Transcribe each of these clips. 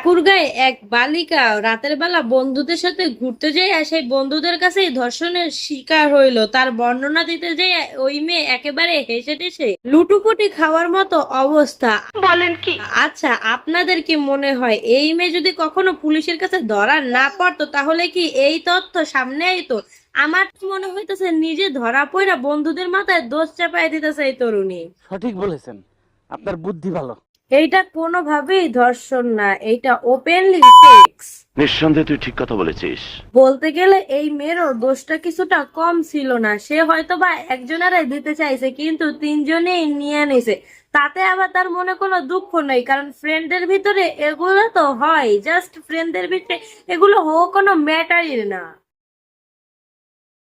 ঠাকুরগাঁয়ে এক বালিকা রাতের বেলা বন্ধুদের সাথে ঘুরতে যাইয়া সেই বন্ধুদের কাছেই ধর্ষণের শিকার হইল। তার বর্ণনা দিতে যাইয়া ওই মেয়ে একেবারে হেসে টেসে লুটুপুটি খাওয়ার মতো অবস্থা। বলেন কি? আচ্ছা, আপনাদের কি মনে হয় এই মেয়ে যদি কখনো পুলিশের কাছে ধরা না পড়তো তাহলে কি এই তথ্য সামনে আইতো? আমার তো মনে হইতেছে নিজে ধরা পড়া বন্ধুদের মাথায় দোষ চাপাই দিতেছে এই তরুণী। সঠিক বলেছেন, আপনার বুদ্ধি ভালো। এইটা কোনোভাবেই ধর্ষণ না, এইটা ওপেনলি সেক্স। নিঃসন্দেহে তুই ঠিক কথা বলেছিস। বলতে গেলে এই মেয়েরও দোষটা কিছুটা কম ছিল না। সে হয়তো বা একজনেরাই দিতে চাইছে কিন্তু তিনজনেই নিয়ে নিছে। তাতে আবার তার মনে কোনো দুঃখ নেই, কারণ ফ্রেন্ডদের ভিতরে এগুলো তো হয়, জাস্ট ফ্রেন্ডদের ভিতরে এগুলো হওয়া কোনো ম্যাটারই না।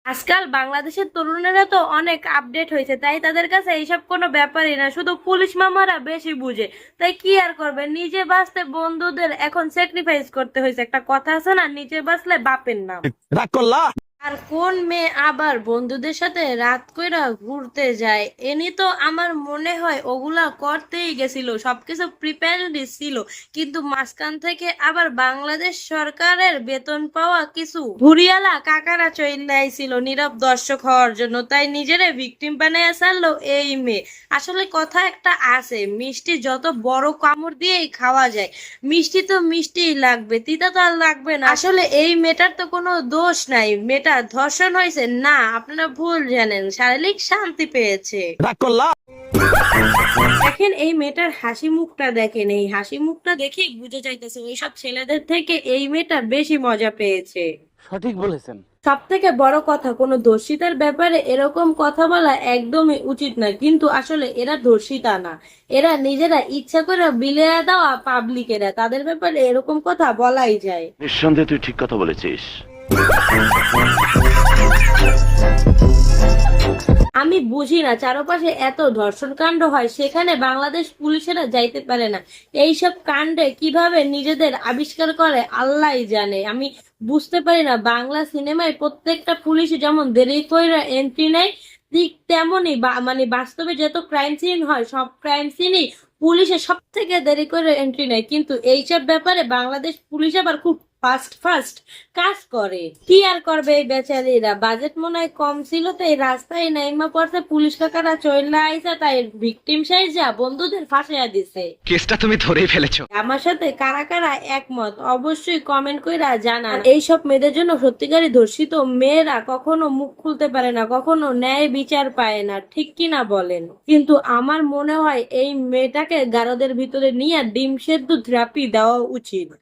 আজকাল বাংলাদেশের তরুণেরা তো অনেক আপডেট হয়েছে, তাই তাদের কাছে এইসব কোনো ব্যাপারই না। শুধু পুলিশ মামারা বেশি বুঝে, তাই কি আর করবে, নিজে বাঁচতে বন্ধুদের এখন স্যাক্রিফাইস করতে হয়েছে। একটা কথা আছে না, নিজে বাঁচলে বাপের নাম। রাগ করলা? আর কোন মেয়ে আবার বন্ধুদের সাথে রাত কইরা ঘুরতে যায়? এনি তো আমার মনে হয় ওগুলা করতেই গেছিল, সবকিছু প্রিপেয়ারড ছিল, কিন্তু মাঝখান থেকে আবার বাংলাদেশ সরকারের বেতন পাওয়া কিছু ভুরিয়ালা কাকারা চলে আইছিল নীরব দর্শক হওয়ার জন্য, তাই নিজেরে ভিকটিম বানায় ছাড়লো এই মেয়ে। আসলে কথা একটা আছে, মিষ্টি যত বড় কামড় দিয়েই খাওয়া যায়, মিষ্টি তো মিষ্টিই লাগবে, তিতা তো আর লাগবে না। আসলে এই মেয়েটার তো কোনো দোষ নাই, মেয়েটা ধর্ষণ হয়েছে না, আপনারা ভুল জানেন, শারীরিক শান্তি পেয়েছে। রাগ করলা? দেখেন এই মেয়েটার হাসি মুখটা দেখেন, এই হাসি মুখটা দেখেই বুঝে যাইতেছে ওইসব ছেলেদের থেকে এই মেয়েটা বেশি মজা পেয়েছে। সঠিক বলেছেন। সব থেকে বড় কথা, কোনো ধর্ষিতার ব্যাপারে এরকম কথা বলা একদমই উচিত না, কিন্তু আসলে এরা ধর্ষিতা না, এরা নিজেরা ইচ্ছা করে বিলিয়ে দেওয়া পাবলিকেরা, তাদের ব্যাপারে এরকম কথা বলাই যায়। নিঃসন্দেহে তুই ঠিক কথা বলেছিস। আমি বুঝি না, চারপাশে এত ধর্ষণ কাণ্ড হয়, সেখানে বাংলাদেশ পুলিশেরা যাইতে পারে না। এইসব কাণ্ডে কিভাবে নিজেদের আবিষ্কার করে আল্লাহই জানে। আমি বুঝতে পারি না, বাংলা সিনেমায় প্রত্যেকটা পুলিশ যেমন দেরি করে এন্ট্রি নেয়, ঠিক তেমনই মানে বাস্তবে যত ক্রাইম সিন হয় সব ক্রাইম সিনই পুলিশে সব থেকে দেরি করে এন্ট্রি নেয়, কিন্তু এইসব ব্যাপারে বাংলাদেশ পুলিশ আবার খুব ফাস্ট ফাস্ট কাজ করে। কি আর করবে এই বেচারিরা, বাজেট মনে হয় কম ছিল তাই রাস্তায় নাইমা পড়ছে, পুলিশ কাকারা চলে আইসা তাই ভিকটিম সাইজা বন্ধুদের ফাঁসাইয়া দিছে। কেসটা তুমি ধরেই ফেলেছো। আমার সাথে কারা কারা একমত অবশ্যই কমেন্ট কইরা জানান। এইসব মেয়েদের জন্য সত্যিকারই ধর্ষিত মেয়েরা কখনো মুখ খুলতে পারে না, কখনো ন্যায় বিচার পায় না, ঠিক কিনা বলেন? কিন্তু আমার মনে হয় এই মেয়েটাকে গারদের ভিতরে নিয়ে ডিম সেদ্ধ থেরাপি দেওয়া উচিত।